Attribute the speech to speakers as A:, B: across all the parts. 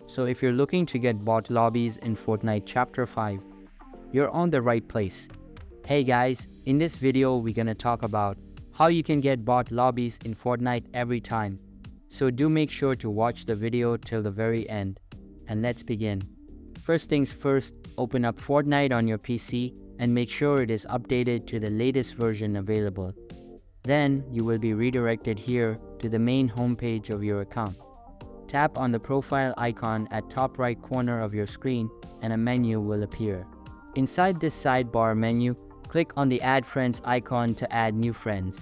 A: So if you're looking to get bot lobbies in Fortnite Chapter 5, you're on the right place. Hey guys, in this video we're gonna talk about how you can get bot lobbies in Fortnite every time. So do make sure to watch the video till the very end. And let's begin. First things first, open up Fortnite on your PC and make sure it is updated to the latest version available. Then you will be redirected here to the main homepage of your account. Tap on the profile icon at top right corner of your screen and a menu will appear. Inside this sidebar menu, click on the Add Friends icon to add new friends.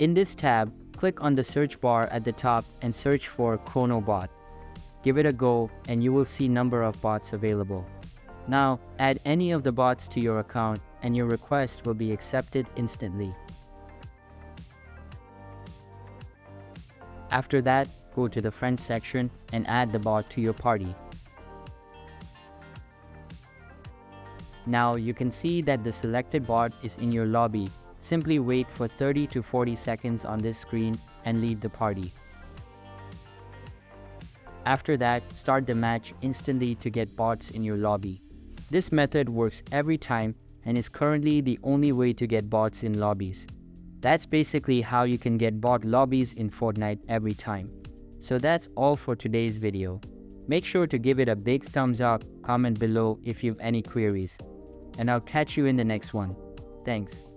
A: In this tab, click on the search bar at the top and search for Chronobot. Give it a go and you will see number of bots available. Now, add any of the bots to your account and your request will be accepted instantly. After that, go to the Friends section and add the bot to your party. Now you can see that the selected bot is in your lobby. Simply wait for 30 to 40 seconds on this screen and leave the party. After that, start the match instantly to get bots in your lobby. This method works every time and is currently the only way to get bots in lobbies. That's basically how you can get bot lobbies in Fortnite every time. So that's all for today's video. Make sure to give it a big thumbs up, comment below if you have any queries. And I'll catch you in the next one. Thanks.